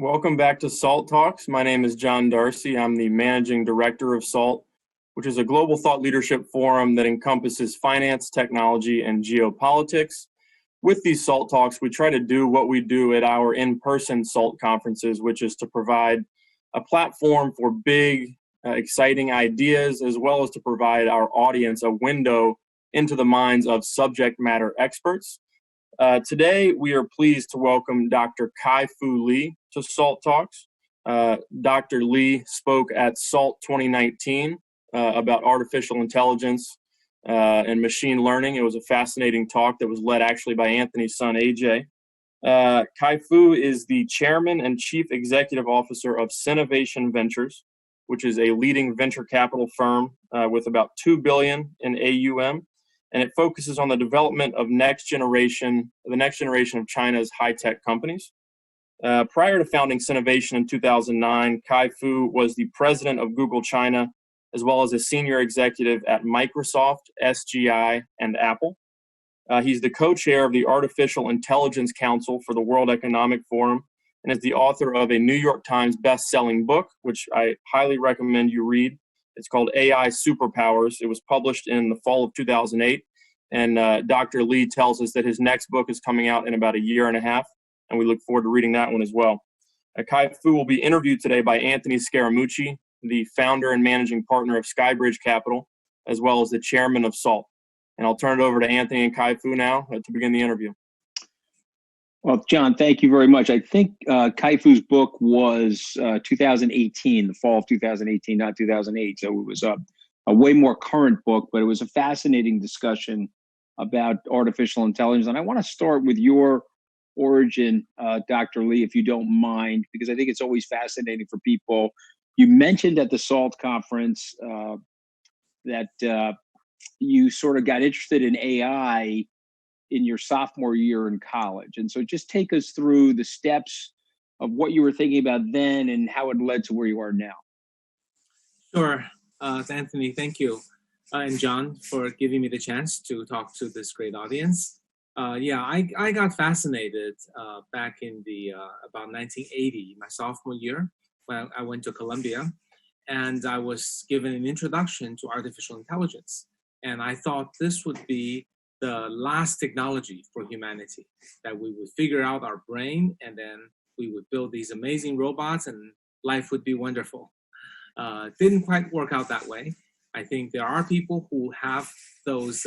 Welcome back to SALT Talks. My name is John Darcy. I'm the Managing Director of SALT, which is a global thought leadership forum that encompasses finance, technology, and geopolitics. With these SALT Talks, we try to do what we do at our in-person SALT conferences, which is to provide a platform for big, exciting ideas, as well as to provide our audience a window into the minds of subject matter experts. Today, we are pleased to welcome Dr. KaiFu Lee to SALT Talks. Dr. Lee spoke at SALT 2019 about artificial intelligence and machine learning. It was a fascinating talk that was led actually by Anthony's son, AJ. KaiFu is the chairman and chief executive officer of Sinovation Ventures, which is a leading venture capital firm with about $2 billion in AUM. And it focuses on the development of the next generation of China's high-tech companies. Prior to founding Sinovation in 2009, KaiFu was the president of Google China, as well as a senior executive at Microsoft, SGI, and Apple. He's the co-chair of the Artificial Intelligence Council for the World Economic Forum, and is the author of a New York Times best-selling book, which I highly recommend you read. It's called AI Superpowers. It was published in the fall of 2008. And Dr. Lee tells us that his next book is coming out in about a year and a half. And we look forward to reading that one as well. KaiFu will be interviewed today by Anthony Scaramucci, the founder and managing partner of Skybridge Capital, as well as the chairman of SALT. And I'll turn it over to Anthony and KaiFu now to begin the interview. Well, John, thank you very much. I think KaiFu's book was 2018, the fall of 2018, not 2008. So it was a way more current book, but it was a fascinating discussion about artificial intelligence. And I want to start with your origin, Dr. Lee, if you don't mind, because I think it's always fascinating for people. You mentioned at the SALT conference that you sort of got interested in AI in your sophomore year in college. And so just take us through the steps of what you were thinking about then and how it led to where you are now. Sure. Anthony, thank you. And John, for giving me the chance to talk to this great audience. I got fascinated back in the about 1980, my sophomore year, when I went to Columbia, and I was given an introduction to artificial intelligence. And I thought this would be the last technology for humanity, that we would figure out our brain and then we would build these amazing robots and life would be wonderful. Didn't quite work out that way. I think there are people who have those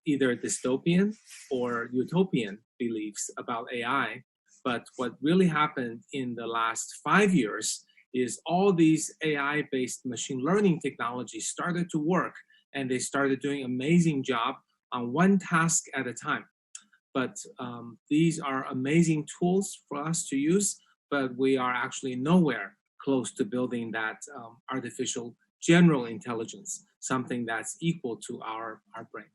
either dystopian or utopian beliefs about AI. But what really happened in the last 5 years is all these AI-based machine learning technologies started to work, and they started doing an amazing job on one task at a time. But these are amazing tools for us to use, but we are actually nowhere close to building that artificial general intelligence, something that's equal to our brain.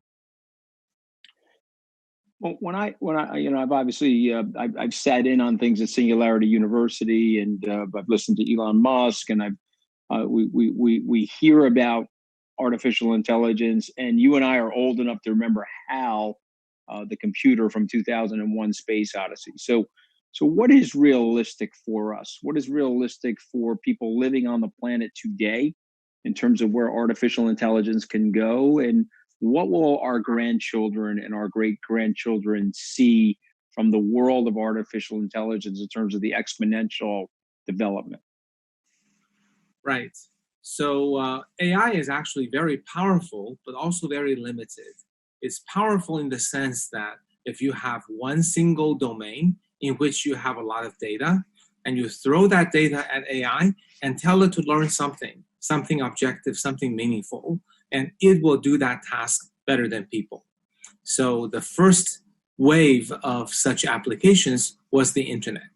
Well, when I, I've obviously, I've sat in on things at Singularity University, and I've listened to Elon Musk, and we hear about artificial intelligence, and you and I are old enough to remember HAL, the computer from 2001: Space Odyssey. So what is realistic for us? What is realistic for people living on the planet today in terms of where artificial intelligence can go? And what will our grandchildren and our great-grandchildren see from the world of artificial intelligence in terms of the exponential development? Right. So AI is actually very powerful, but also very limited. It's powerful in the sense that if you have one single domain in which you have a lot of data, and you throw that data at AI and tell it to learn something objective, something meaningful, and it will do that task better than people. So the first wave of such applications was the internet.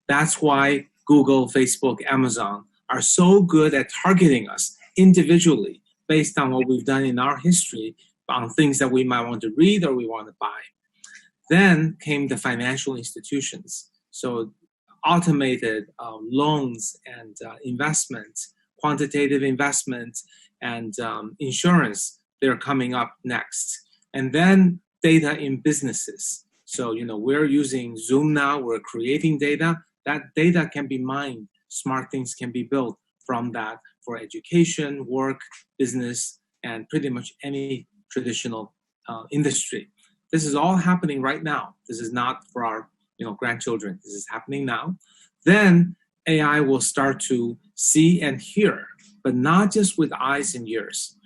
That's why Google, Facebook, Amazon are so good at targeting us individually based on what we've done in our history on things that we might want to read or we want to buy. Then came the financial institutions. So automated loans and investments, quantitative investment, and insurance, they're coming up next. And then data in businesses. So, we're using Zoom now, we're creating data, that data can be mined, smart things can be built from that for education, work, business, and pretty much any traditional industry. This is all happening right now. This is not for our grandchildren. This is happening now. Then AI will start to see and hear, but not just with eyes and ears.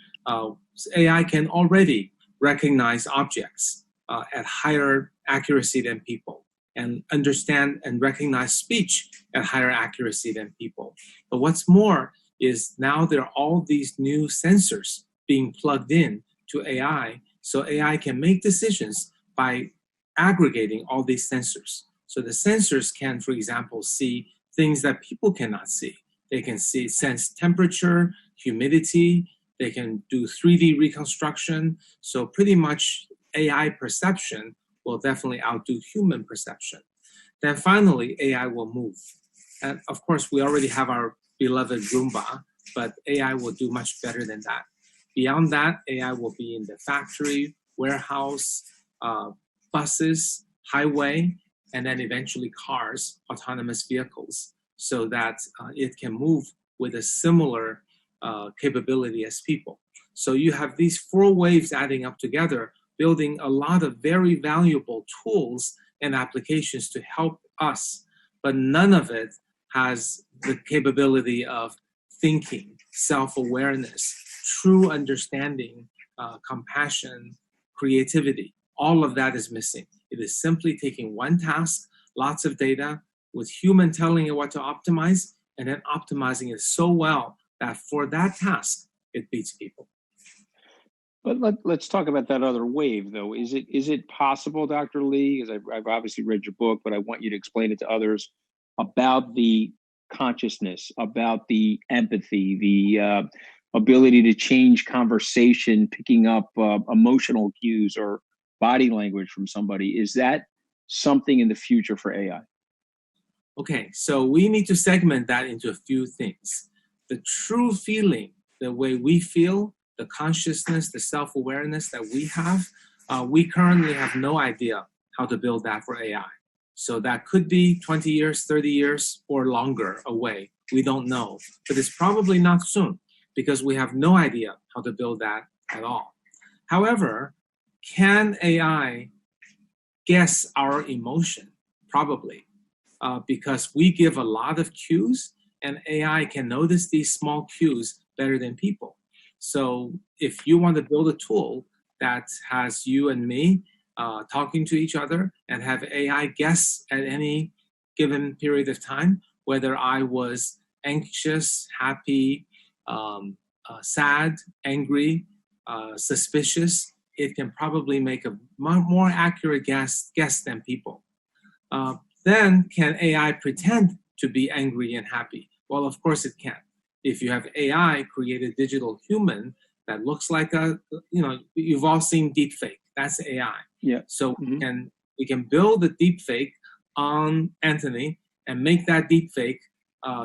AI can already recognize objects at higher accuracy than people, and understand and recognize speech at higher accuracy than people. But what's more is now there are all these new sensors being plugged in to AI, so AI can make decisions by aggregating all these sensors. So the sensors can, for example, see things that people cannot see. They can sense temperature, humidity, they can do 3D reconstruction. So pretty much AI perception will definitely outdo human perception. Then finally, AI will move. And of course, we already have our beloved Roomba, but AI will do much better than that. Beyond that, AI will be in the factory, warehouse, buses, highway, and then eventually cars, autonomous vehicles, so that it can move with a similar capability as people. So you have these 4 waves adding up together, building a lot of very valuable tools and applications to help us, but none of it has the capability of thinking, self-awareness, true understanding, compassion, creativity. All of that is missing. It is simply taking one task, lots of data, with human telling it what to optimize, and then optimizing it so well that for that task, it beats people. But let's talk about that other wave, though. Is it possible, Dr. Lee, because I've obviously read your book, but I want you to explain it to others, about the consciousness, about the empathy, the ability to change conversation, picking up emotional cues or body language from somebody. Is that something in the future for AI? Okay, so we need to segment that into a few things. The true feeling, the way we feel, the consciousness, the self-awareness that we have, we currently have no idea how to build that for AI. So that could be 20 years, 30 years, or longer away. We don't know. But it's probably not soon, because we have no idea how to build that at all. However, can AI guess our emotion? Probably, because we give a lot of cues, and AI can notice these small cues better than people. So if you want to build a tool that has you and me talking to each other, and have AI guess at any given period of time whether I was anxious, happy, sad, angry, suspicious, it can probably make a more accurate guess than people. Then can AI pretend to be angry and happy? Well, of course it can. If you have AI create a digital human that looks like you've all seen deepfake. That's AI. Yeah. So we can build a deepfake on Anthony and make that deepfake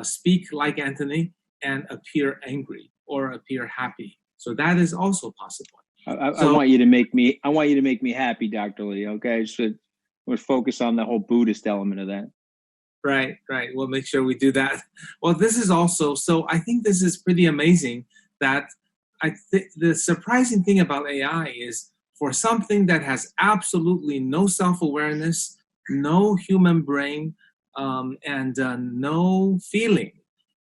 speak like Anthony and appear angry or appear happy. So that is also possible. I want you to make me happy, Dr. Lee. Okay, so let's focus on the whole Buddhist element of that. Right. We'll make sure we do that. Well, this is also, so I think this is pretty amazing that the surprising thing about AI is, for something that has absolutely no self-awareness, no human brain, and no feeling,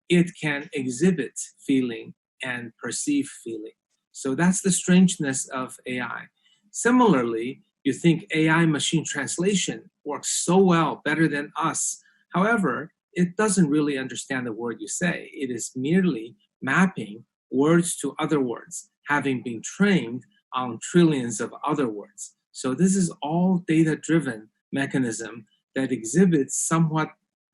it can exhibit feeling and perceive feeling. So that's the strangeness of AI. Similarly, you think AI machine translation works so well, better than us. However, it doesn't really understand the word you say. It is merely mapping words to other words, having been trained on trillions of other words. So this is all data-driven mechanism that exhibits somewhat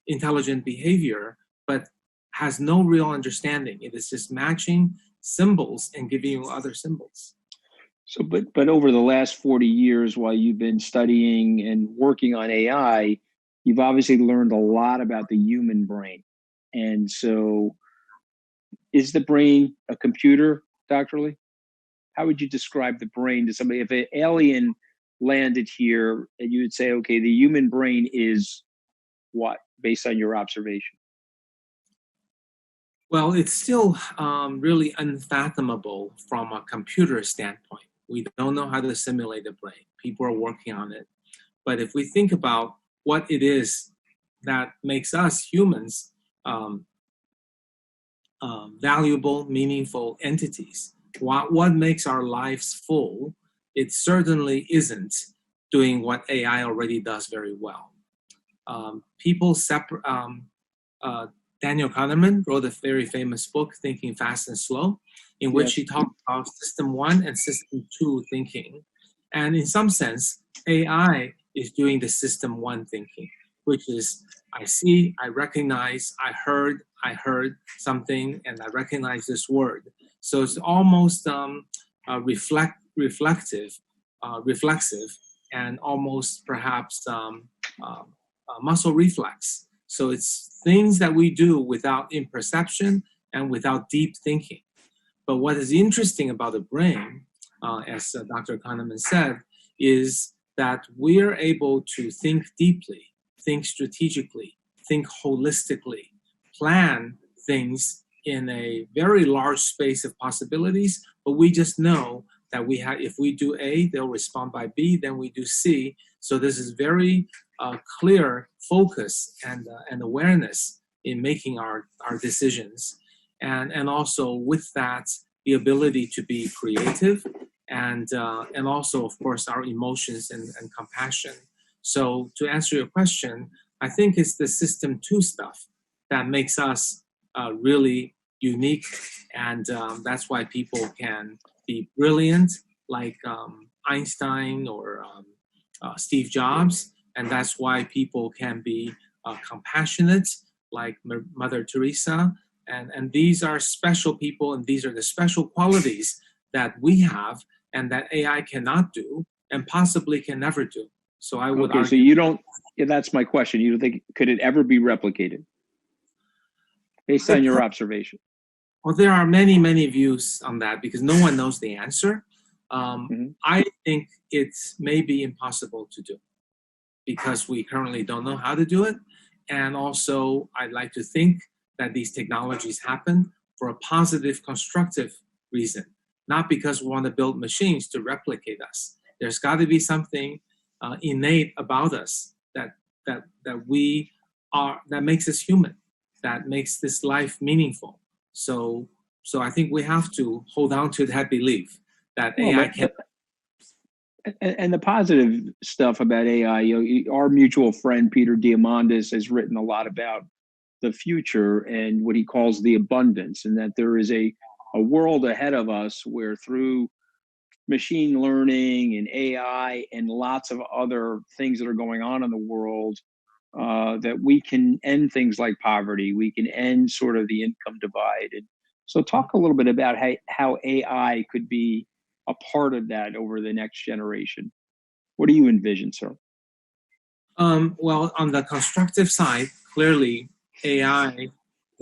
intelligent behavior, but has no real understanding. It is just matching symbols and giving you other symbols. So, but over the last 40 years, while you've been studying and working on AI, you've obviously learned a lot about the human brain. And so, is the brain a computer, Dr. Lee? How would you describe the brain to somebody? If an alien landed here and you would say, okay, the human brain is what? based on your observation? Well, it's still really unfathomable from a computer standpoint. We don't know how to simulate the brain. People are working on it. But if we think about what it is that makes us humans valuable, meaningful entities, what makes our lives full, it certainly isn't doing what AI already does very well. Daniel Kahneman wrote a very famous book, Thinking Fast and Slow, in which he talked about system 1 and system 2 thinking. And in some sense, AI is doing the system 1 thinking, which is I see, I recognize, I heard something, and I recognize this word. So it's almost reflexive, and almost perhaps muscle reflex. So it's things that we do without imperception and without deep thinking. But what is interesting about the brain, as Dr. Kahneman said, is that we're able to think deeply, think strategically, think holistically, plan things in a very large space of possibilities, but we just know that if we do A, they'll respond by B, then we do C. So this is very clear focus and awareness in making our decisions. And also with that, the ability to be creative and also, of course, our emotions and compassion. So to answer your question, I think it's the system 2 stuff that makes us really unique. And that's why people can be brilliant like Einstein or Steve Jobs. And that's why people can be compassionate like Mother Teresa. And these are special people, and these are the special qualities that we have and that AI cannot do and possibly can never do. So I would argue. So you don't, that's my question. You don't think, could it ever be replicated based on your observation? Well, there are many, many views on that because no one knows the answer. I think it's maybe impossible to do because we currently don't know how to do it. And also, I'd like to think that these technologies happen for a positive, constructive reason, not because we want to build machines to replicate us. There's got to be something innate about us that we are, that makes us human, that makes this life meaningful. So I think we have to hold on to that belief that AI can. And the positive stuff about AI, our mutual friend Peter Diamandis has written a lot about the future and what he calls the abundance, and that there is a world ahead of us where through machine learning and AI and lots of other things that are going on in the world, that we can end things like poverty, we can end sort of the income divide. And so talk a little bit about how AI could be a part of that over the next generation. What do you envision, sir? Well, on the constructive side, clearly AI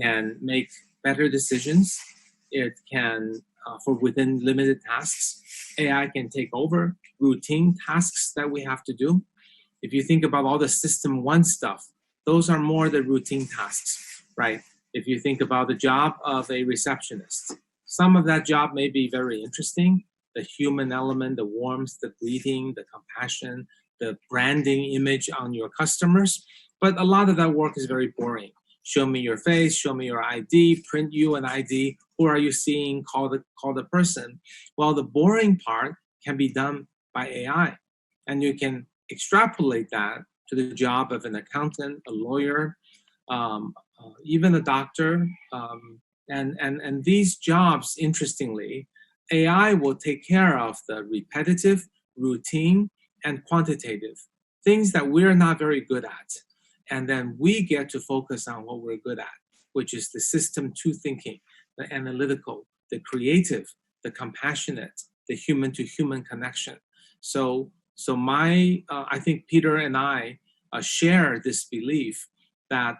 can make better decisions. It can, for within limited tasks, AI can take over routine tasks that we have to do. If you think about all the system 1 stuff, those are more the routine tasks, right? If you think about the job of a receptionist, some of that job may be very interesting. The human element, the warmth, the greeting, the compassion, the branding image on your customers. But a lot of that work is very boring. Show me your face, show me your ID, print you an ID. Who are you seeing? Call the person. Well, the boring part can be done by AI. And you can extrapolate that to the job of an accountant, a lawyer, even a doctor. And these jobs, interestingly, AI will take care of the repetitive, routine, and quantitative things that we're not very good at. And then we get to focus on what we're good at, which is the system 2 thinking, the analytical, the creative, the compassionate, the human-to-human connection. So I think Peter and I share this belief that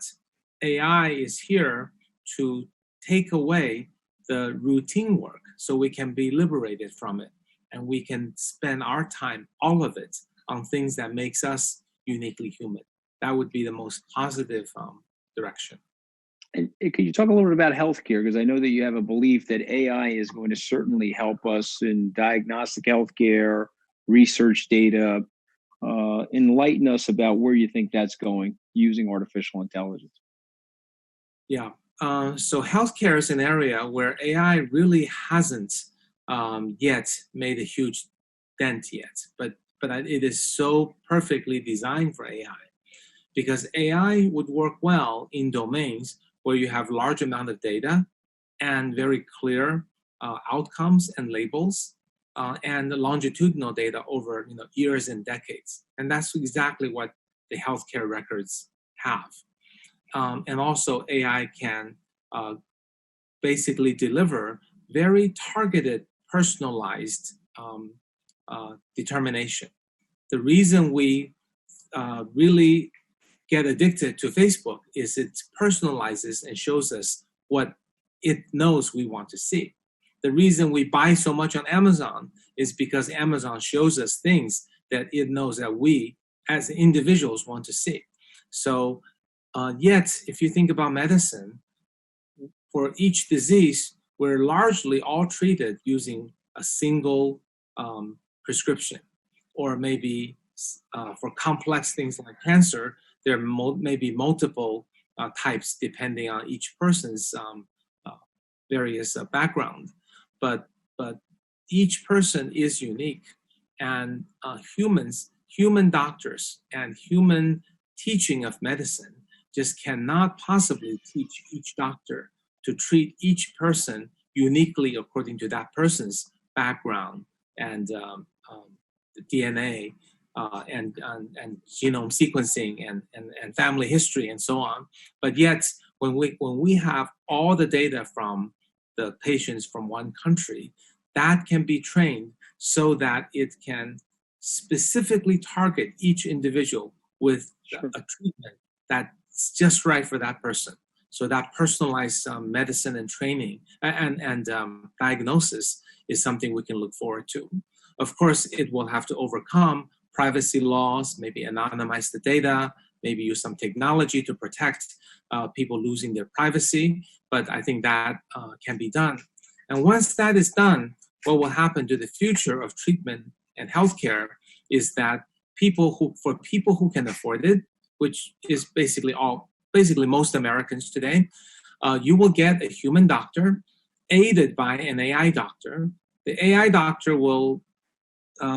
AI is here to take away the routine work so we can be liberated from it. And we can spend our time, all of it, on things that makes us uniquely human. that would be the most positive direction. And could you talk a little bit about healthcare? Because I know that you have a belief that AI is going to certainly help us in diagnostic healthcare, research data. Enlighten us about where you think that's going using artificial intelligence. Yeah. So healthcare is an area where AI really hasn't yet made a huge dent yet, but it is so perfectly designed for AI, because AI would work well in domains where you have large amount of data and very clear outcomes and labels and longitudinal data over years and decades, and that's exactly what the healthcare records have. And also AI can basically deliver very targeted, personalized determination. The reason we really get addicted to Facebook is it personalizes and shows us what it knows we want to see. The reason we buy so much on Amazon is because Amazon shows us things that it knows that we as individuals want to see. So yet, if you think about medicine, for each disease, we're largely all treated using a single prescription, or maybe for complex things like cancer, there may be multiple types depending on each person's various background. But each person is unique, and human doctors and human teaching of medicine just cannot possibly teach each doctor to treat each person uniquely according to that person's background and DNA and genome sequencing and family history and so on. But yet, when we have all the data from the patients from one country, that can be trained so that it can specifically target each individual with a treatment that's just right for that person. So that personalized medicine and training and diagnosis is something we can look forward to. Of course, it will have to overcome privacy laws, maybe anonymize the data, maybe use some technology to protect people losing their privacy. But I think that can be done. And once that is done, what will happen to the future of treatment and healthcare is that for people who can afford it, which is basically most Americans today, you will get a human doctor aided by an AI doctor. The AI doctor will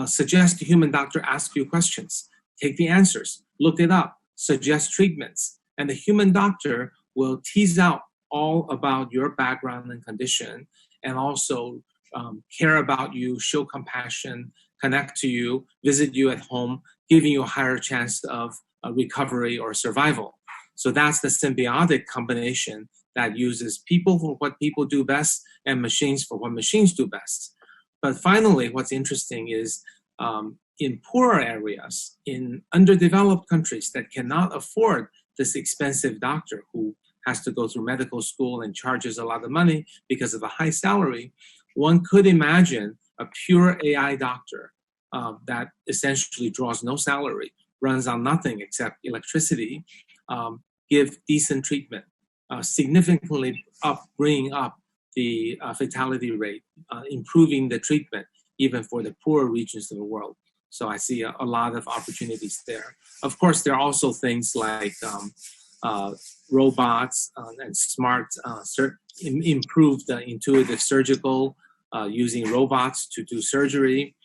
suggest the human doctor ask you questions, take the answers, look it up, suggest treatments, and the human doctor will tease out all about your background and condition, and also care about you, show compassion, connect to you, visit you at home, giving you a higher chance of recovery or survival. So that's the symbiotic combination that uses people for what people do best and machines for what machines do best. But finally, what's interesting is in poorer areas, in underdeveloped countries that cannot afford this expensive doctor who has to go through medical school and charges a lot of money because of a high salary, one could imagine a pure AI doctor that essentially draws no salary, runs on nothing except electricity, give decent treatment, significantly bringing up the fatality rate, improving the treatment even for the poorer regions of the world. So I see a lot of opportunities there. Of course, there are also things like robots and smart, improved intuitive surgical, using robots to do surgery,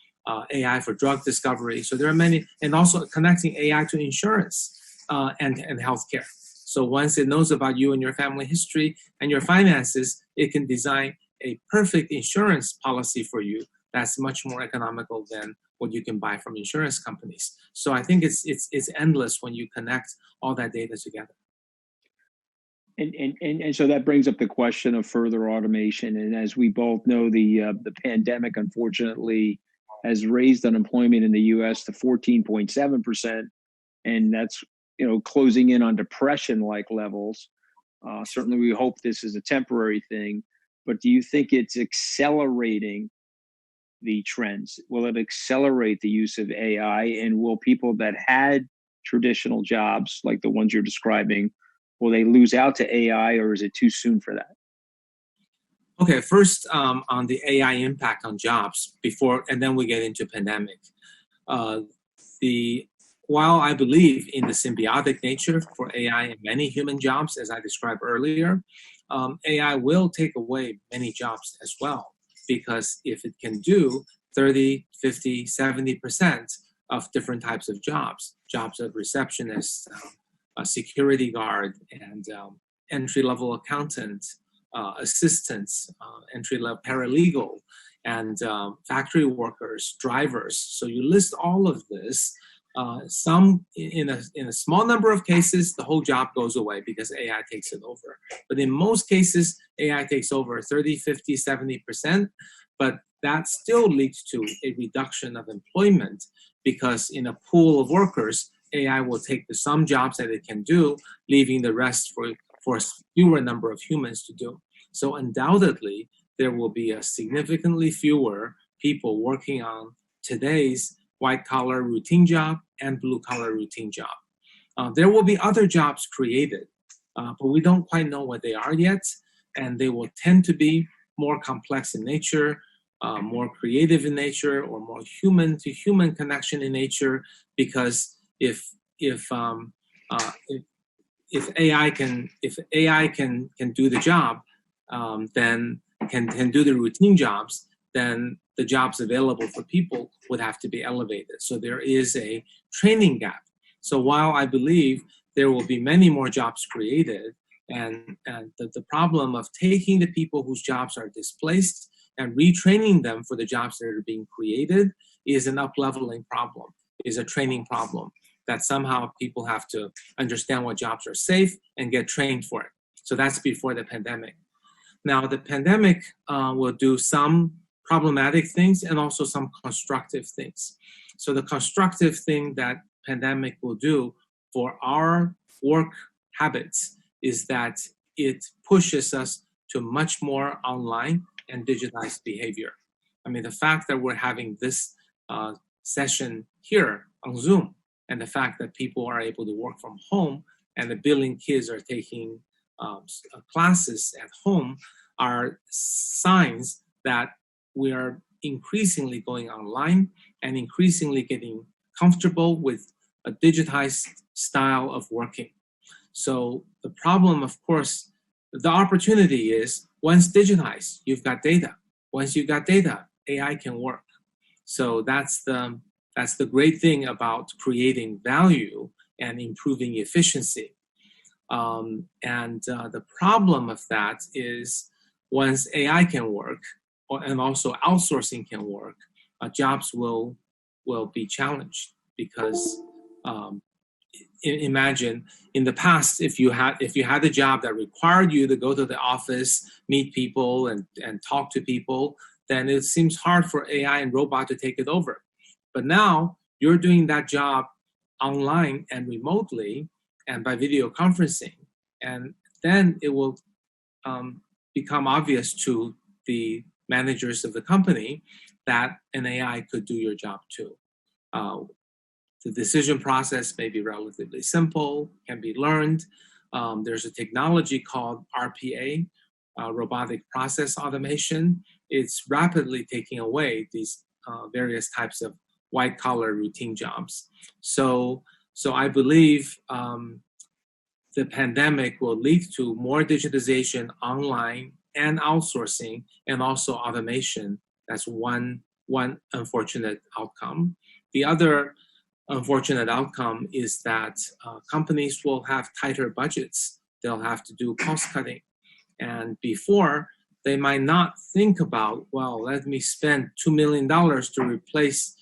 AI for drug discovery. So there are many, and also connecting AI to insurance and healthcare. So once it knows about you and your family history and your finances, it can design a perfect insurance policy for you that's much more economical than what you can buy from insurance companies. So I think it's endless when you connect all that data together. And so that brings up the question of further automation. And as we both know, the pandemic, unfortunately, has raised unemployment in the U.S. to 14.7%, and that's closing in on depression-like levels. Certainly, we hope this is a temporary thing, but do you think it's accelerating the trends? Will it accelerate the use of AI, and will people that had traditional jobs like the ones you're describing? Will they lose out to AI, or is it too soon for that? Okay, first on the AI impact on jobs and then we get into pandemic. While I believe in the symbiotic nature for AI and many human jobs, as I described earlier, AI will take away many jobs as well, because if it can do 30, 50, 70% of different types of jobs of receptionist, a security guard, and entry-level accountant, assistants, entry-level paralegal, and factory workers, drivers. So you list all of this. Some in a small number of cases, the whole job goes away because AI takes it over. But in most cases, AI takes over 30, 50, 70%. But that still leads to a reduction of employment, because in a pool of workers, AI will take some jobs that it can do, leaving the rest for fewer number of humans to do. So undoubtedly, there will be a significantly fewer people working on today's white-collar routine job and blue-collar routine job. There will be other jobs created, but we don't quite know what they are yet, and they will tend to be more complex in nature, more creative in nature, or more human-to-human connection in nature. Because if AI can do the job, then can do the routine jobs, then the jobs available for people would have to be elevated. So there is a training gap. So while I believe there will be many more jobs created, and the problem of taking the people whose jobs are displaced and retraining them for the jobs that are being created is an up-leveling problem, is a training problem, that somehow people have to understand what jobs are safe and get trained for it. So that's before the pandemic. Now, the pandemic will do some problematic things and also some constructive things. So the constructive thing that pandemic will do for our work habits is that it pushes us to much more online and digitized behavior. I mean, the fact that we're having this session here on Zoom, and the fact that people are able to work from home and the billion kids are taking classes at home are signs that we are increasingly going online and increasingly getting comfortable with a digitized style of working. So the problem, of course, the opportunity is once digitized, you've got data. Once you've got data, AI can work. So that's the great thing about creating value and improving efficiency. The problem of that is once AI can work, and also outsourcing can work, jobs will be challenged, because imagine in the past, if you had a job that required you to go to the office, meet people, and talk to people, then it seems hard for AI and robot to take it over. But now you're doing that job online and remotely and by video conferencing, and then it will become obvious to the managers of the company that an AI could do your job too. The decision process may be relatively simple, can be learned. There's a technology called RPA, robotic process automation. It's rapidly taking away these various types of white-collar routine jobs. So I believe the pandemic will lead to more digitization online and outsourcing, and also automation. That's one unfortunate outcome. The other unfortunate outcome is that companies will have tighter budgets. They'll have to do cost cutting. And before, they might not think about, well, let me spend $2 million to replace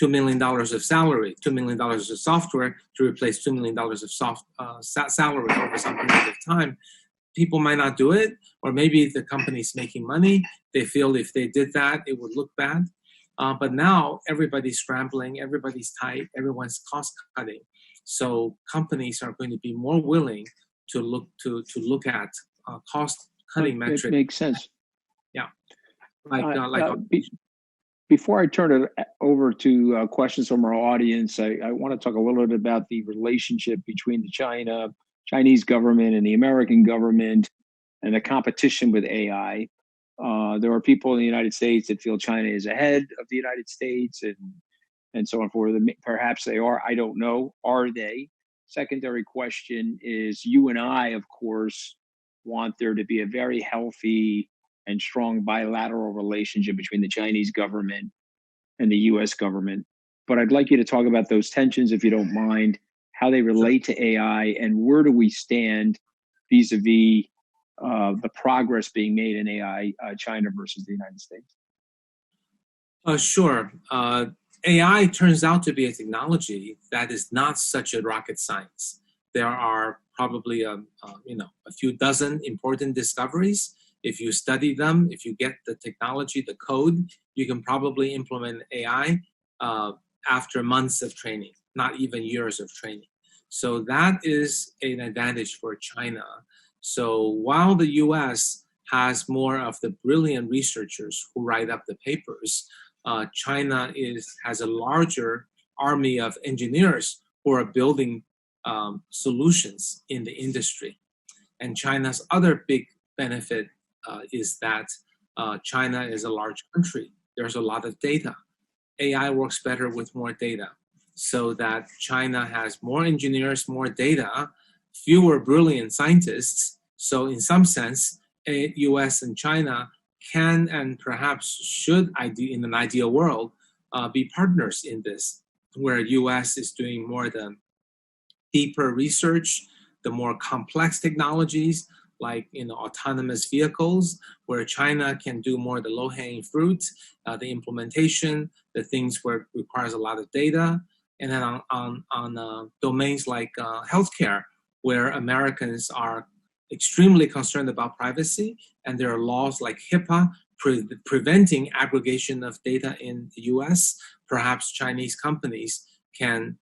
$2 million of salary, $2 million of software to replace $2 million of salary over some period of time. People might not do it, or maybe the company's making money. They feel if they did that, it would look bad. But now everybody's scrambling, everybody's tight, everyone's cost cutting. So companies are going to be more willing to look at cost cutting metrics. It makes sense. Yeah. Before I turn it over to questions from our audience, I want to talk a little bit about the relationship between the Chinese government and the American government and the competition with AI. There are people in the United States that feel China is ahead of the United States and so on forth. Perhaps they are. I don't know. Are they? Secondary question is, you and I, of course, want there to be a very healthy and strong bilateral relationship between the Chinese government and the U.S. government. But I'd like you to talk about those tensions, if you don't mind, how they relate to AI, and where do we stand vis-a-vis the progress being made in AI, China versus the United States? Sure. AI turns out to be a technology that is not such a rocket science. There are probably a few dozen important discoveries. If you study them, if you get the technology, the code, you can probably implement AI after months of training, not even years of training. So that is an advantage for China. So while the US has more of the brilliant researchers who write up the papers, China has a larger army of engineers who are building solutions in the industry. And China's other big benefit is that China is a large country. There's a lot of data. AI works better with more data, so that China has more engineers, more data, fewer brilliant scientists. So in some sense, US and China can and perhaps should, in an ideal world, be partners in this, where US is doing more the deeper research, the more complex technologies, like autonomous vehicles, where China can do more the low-hanging fruit, the implementation, the things where it requires a lot of data, and then on domains like healthcare, where Americans are extremely concerned about privacy, and there are laws like HIPAA preventing aggregation of data in the US. Perhaps Chinese companies can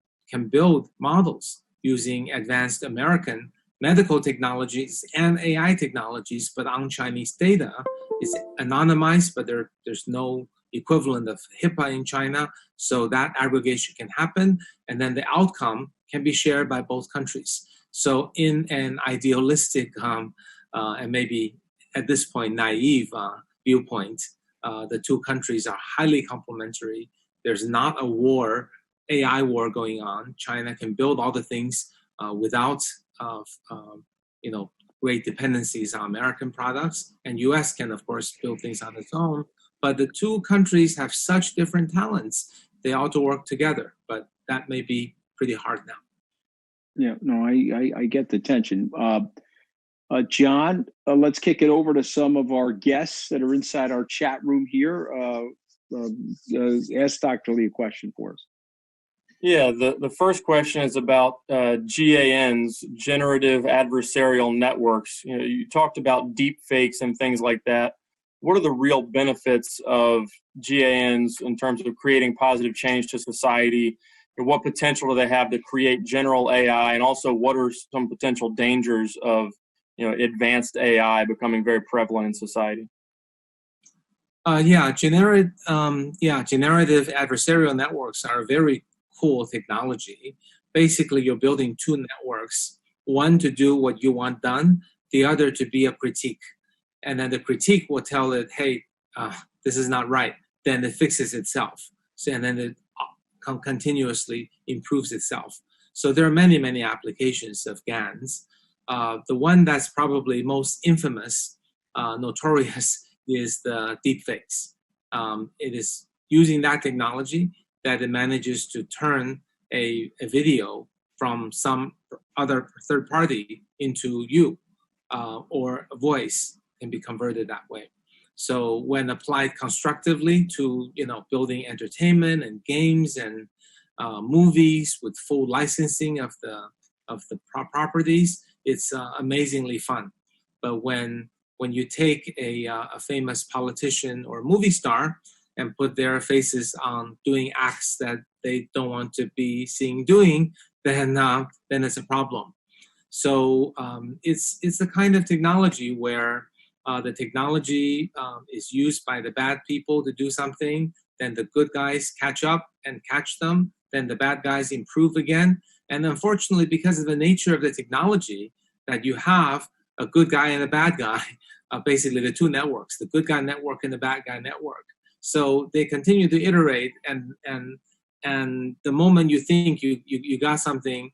build models using advanced American medical technologies and AI technologies, but on Chinese data. It's anonymized, but there's no equivalent of HIPAA in China, so that aggregation can happen, and then the outcome can be shared by both countries. So in an idealistic and maybe at this point naive viewpoint, the two countries are highly complementary. There's not a war, AI war going on. China can build all the things without great dependencies on American products, and US can of course build things on its own. But the two countries have such different talents, they ought to work together, but that may be pretty hard now. Yeah, no, I get the tension. John, let's kick it over to some of our guests that are inside our chat room here. Ask Dr. Lee a question for us. Yeah, the first question is about GANs, generative adversarial networks. You talked about deep fakes and things like that. What are the real benefits of GANs in terms of creating positive change to society? And what potential do they have to create general AI? And also, what are some potential dangers of advanced AI becoming very prevalent in society? Generative adversarial networks are a very cool technology. Basically, you're building two networks, one to do what you want done, the other to be a critique. And then the critique will tell it, hey, this is not right. Then it fixes itself. And then it continuously improves itself. So there are many, many applications of GANs. The one that's probably most infamous, notorious, is the deepfakes. It is using that technology that it manages to turn a video from some other third party into you, or a voice can be converted that way. So when applied constructively to building entertainment and games and movies with full licensing of the properties, it's amazingly fun. But when you take a famous politician or movie star and put their faces on doing acts that they don't want to be seen doing, then it's a problem. So it's the kind of technology where the technology is used by the bad people to do something. then the good guys catch up and catch them, then the bad guys improve again. And unfortunately, because of the nature of the technology, that you have a good guy and a bad guy, basically the two networks, the good guy network and the bad guy network. So they continue to iterate, and the moment you think you got something,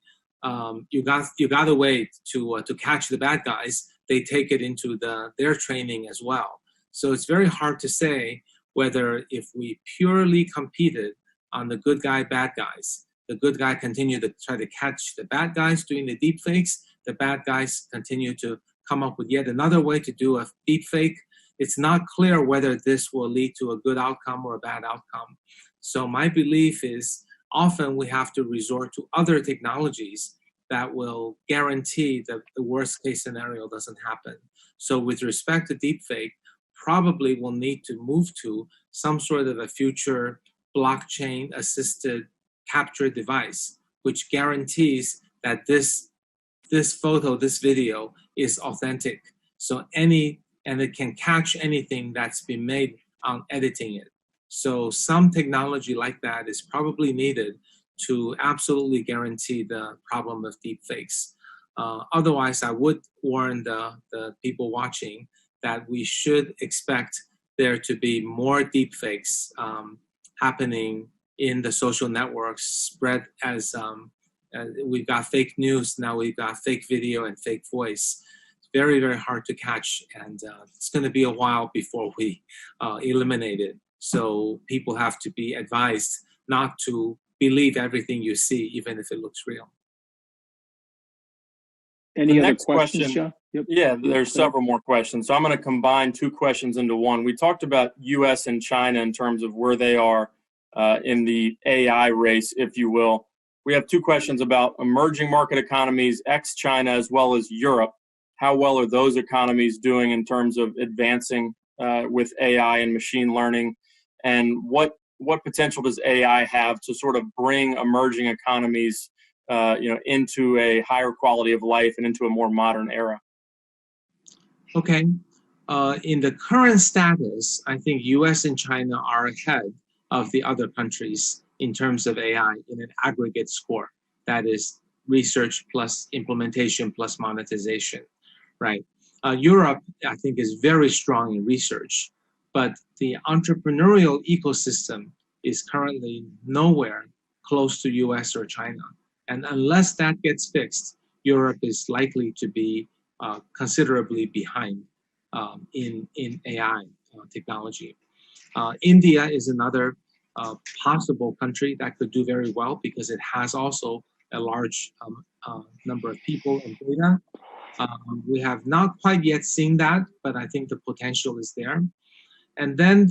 you got a way to catch the bad guys, they take it into their training as well. So it's very hard to say whether if we purely competed on the good guy, bad guys, the good guy continue to try to catch the bad guys doing the deep fakes, the bad guys continue to come up with yet another way to do a deep fake. It's not clear whether this will lead to a good outcome or a bad outcome. So my belief is often we have to resort to other technologies that will guarantee that the worst case scenario doesn't happen. So with respect to deepfake, probably we'll need to move to some sort of a future blockchain assisted capture device, which guarantees that this photo, this video is authentic. So and it can catch anything that's been made on editing it. So some technology like that is probably needed to absolutely guarantee the problem of deepfakes. Otherwise, I would warn the people watching that we should expect there to be more deepfakes happening in the social networks, spread as we've got fake news, now we've got fake video and fake voice. It's very, very hard to catch, and it's going to be a while before we eliminate it. So people have to be advised not to believe everything you see, even if it looks real. Any other questions, John? Yep. Yeah, there's several more questions. So I'm going to combine two questions into one. We talked about U.S. and China in terms of where they are in the AI race, if you will. We have two questions about emerging market economies, ex-China, as well as Europe. How well are those economies doing in terms of advancing with AI and machine learning? And what potential does AI have to sort of bring emerging economies into a higher quality of life and into a more modern era? Okay. In the current status, I think US and China are ahead of the other countries in terms of AI in an aggregate score. That is research plus implementation plus monetization, right? Europe, I think, is very strong in research, but the entrepreneurial ecosystem is currently nowhere close to US or China. And unless that gets fixed, Europe is likely to be considerably behind in AI technology. India is another possible country that could do very well because it has also a large number of people and data. We have not quite yet seen that, but I think the potential is there. And then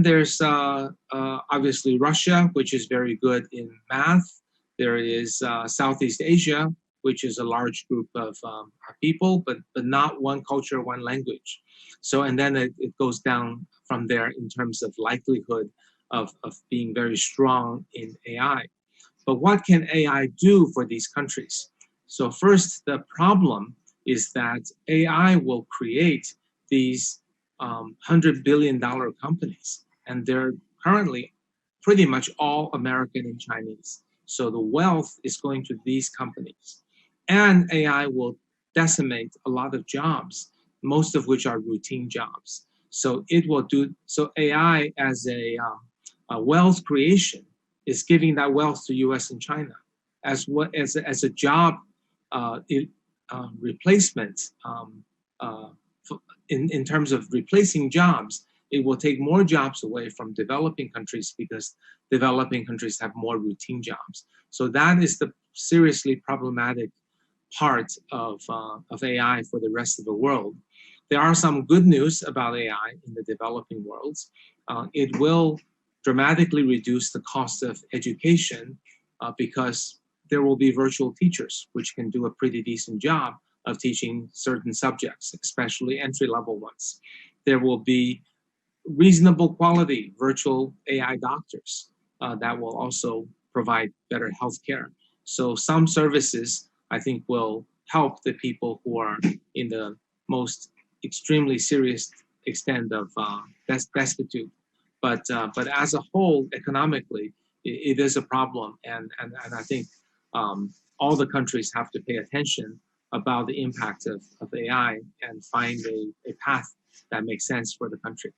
there's obviously Russia, which is very good in math. There is Southeast Asia, which is a large group of people, but not one culture, one language. So, and then it goes down from there in terms of likelihood of being very strong in AI. But what can AI do for these countries? So first, the problem is that AI will create these $100 billion companies, and they're currently pretty much all American and Chinese. So the wealth is going to these companies. And AI will decimate a lot of jobs, most of which are routine jobs. So it will do, so AI as a wealth creation is giving that wealth to US and China. As a job replacement, in terms of replacing jobs, it will take more jobs away from developing countries because developing countries have more routine jobs. So that is the seriously problematic part of AI for the rest of the world. There are some good news about AI in the developing worlds. It will dramatically reduce the cost of education because there will be virtual teachers, which can do a pretty decent job of teaching certain subjects, especially entry-level ones. There will be reasonable quality virtual AI doctors that will also provide better healthcare. So some services, I think, will help the people who are in the most extremely serious extent of destitute. but as a whole, economically, it is a problem, and I think all the countries have to pay attention about the impact of AI and find a path that makes sense for the country.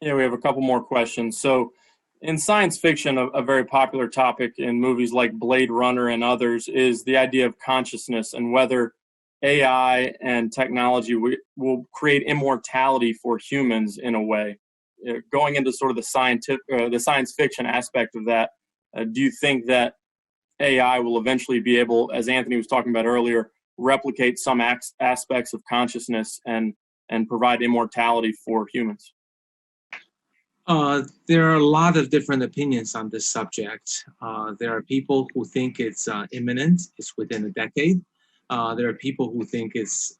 Yeah, we have a couple more questions. So in science fiction, a very popular topic in movies like Blade Runner and others is the idea of consciousness and whether AI and technology will create immortality for humans in a way. Going into sort of the science fiction aspect of that, do you think that AI will eventually be able, as Anthony was talking about earlier, replicate some aspects of consciousness and provide immortality for humans? There are a lot of different opinions on this subject. There are people who think it's imminent, it's within a decade. There are people who think it's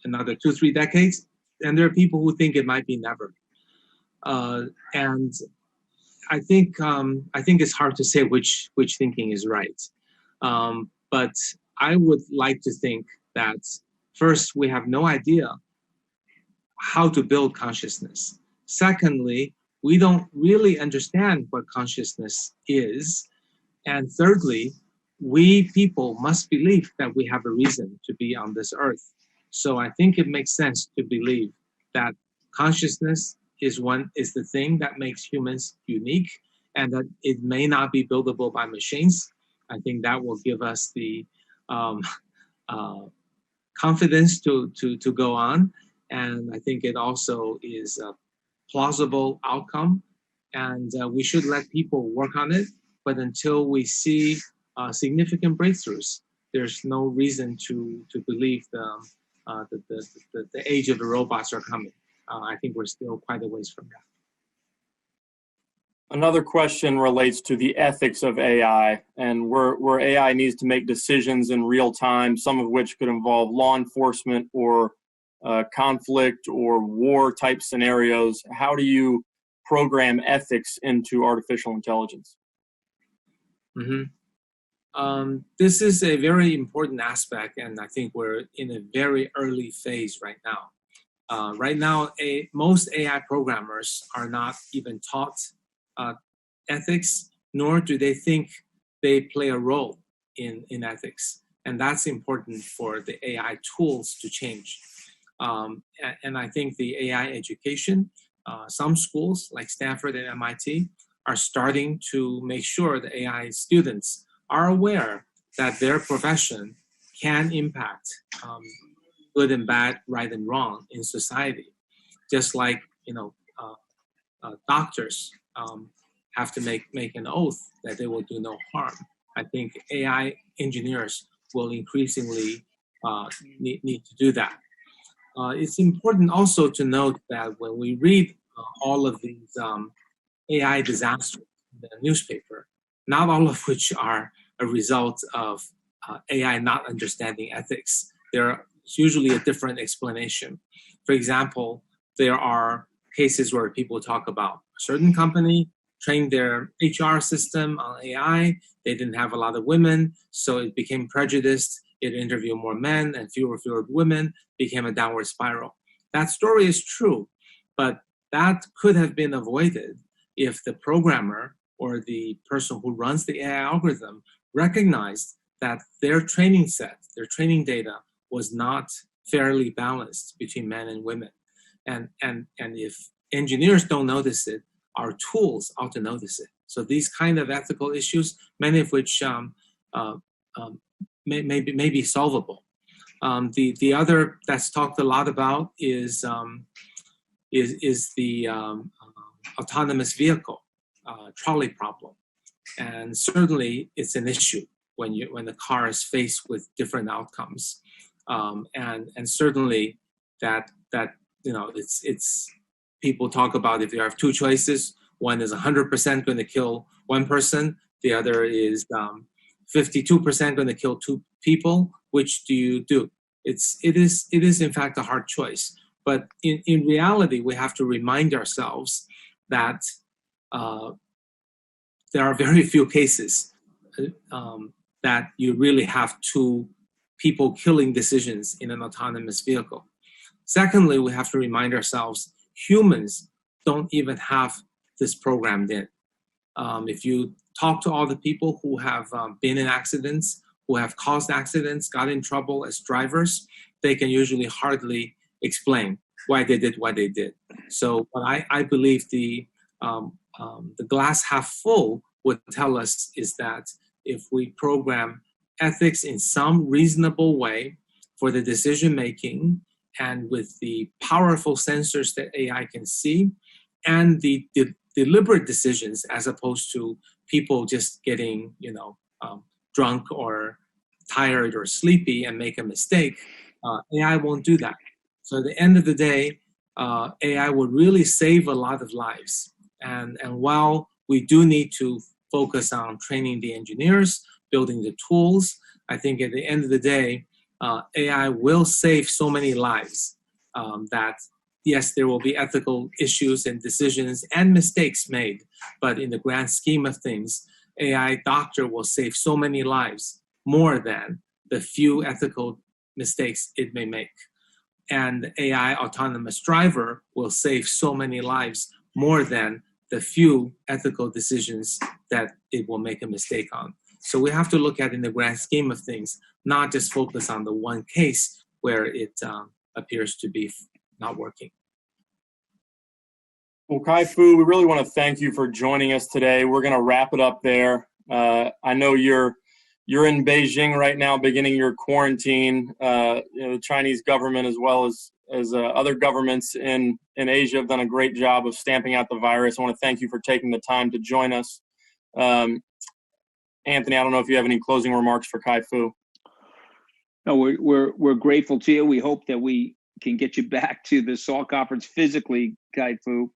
another 2-3 decades, and there are people who think it might be never. And I think it's hard to say which thinking is right. But I would like to think that first, we have no idea how to build consciousness. Secondly, we don't really understand what consciousness is. And thirdly, we people must believe that we have a reason to be on this earth. So I think it makes sense to believe that consciousness is the thing that makes humans unique, and that it may not be buildable by machines. I think that will give us the confidence to go on. And I think it also is a plausible outcome, and we should let people work on it. But until we see significant breakthroughs, there's no reason to believe the age of the robots are coming. I think we're still quite a ways from that. Another question relates to the ethics of AI and where AI needs to make decisions in real time, some of which could involve law enforcement or conflict or war type scenarios. How do you program ethics into artificial intelligence? Mm-hmm. This is a very important aspect, and I think we're in a very early phase right now. Right now, most AI programmers are not even taught ethics, nor do they think they play a role in ethics. And that's important for the AI tools to change. And I think the AI education, some schools like Stanford and MIT are starting to make sure the AI students are aware that their profession can impact good and bad, right and wrong in society. Just like, doctors have to make an oath that they will do no harm. I think AI engineers will increasingly need to do that. It's important also to note that when we read all of these AI disasters in the newspaper, not all of which are a result of AI not understanding ethics. There's usually a different explanation. For example, there are cases where people talk about a certain company trained their HR system on AI. They didn't have a lot of women, so it became prejudiced. It interviewed more men and fewer women, became a downward spiral. That story is true, but that could have been avoided if the programmer or the person who runs the AI algorithm recognized that their training set, their training data was not fairly balanced between men and women. And if engineers don't notice it, our tools ought to notice it. So these kind of ethical issues, many of which may be solvable. The other that's talked a lot about is the autonomous vehicle trolley problem, and certainly it's an issue when the car is faced with different outcomes, and certainly that it's people talk about if you have two choices, one is 100% going to kill one person, the other is 52% going to kill two people. Which do you do? It is in fact a hard choice. But in reality, we have to remind ourselves that there are very few cases that you really have two people killing decisions in an autonomous vehicle. Secondly, we have to remind ourselves humans don't even have this programmed in. If you talk to all the people who have been in accidents, who have caused accidents, got in trouble as drivers, they can usually hardly explain why they did what they did. So what I believe the glass half full would tell us is that if we program ethics in some reasonable way for the decision making, and with the powerful sensors that AI can see, and the deliberate decisions, as opposed to people just getting, drunk or tired or sleepy and make a mistake, AI won't do that. So at the end of the day, AI will really save a lot of lives. And while we do need to focus on training the engineers, building the tools, I think at the end of the day, AI will save so many lives that, yes, there will be ethical issues and decisions and mistakes made, but in the grand scheme of things, AI doctor will save so many lives more than the few ethical mistakes it may make. And AI autonomous driver will save so many lives more than the few ethical decisions that it will make a mistake on. So we have to look at in the grand scheme of things, not just focus on the one case where it appears to be not working. Well, KaiFu, we really want to thank you for joining us today. We're going to wrap it up there. I know you're in Beijing right now, beginning your quarantine. The Chinese government, as well as other governments in Asia, have done a great job of stamping out the virus. I want to thank you for taking the time to join us. Anthony, I don't know if you have any closing remarks for KaiFu. No, we're grateful to you. We hope that we can get you back to the SALT conference physically, KaiFu.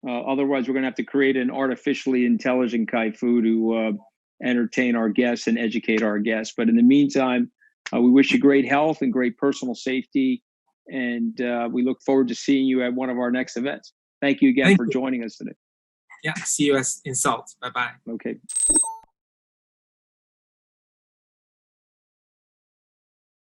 Otherwise, we're going to have to create an artificially intelligent KaiFu to entertain our guests and educate our guests. But in the meantime, we wish you great health and great personal safety. And we look forward to seeing you at one of our next events. Thank you again for joining us today. Yeah, see you in SALT. Bye-bye. Okay.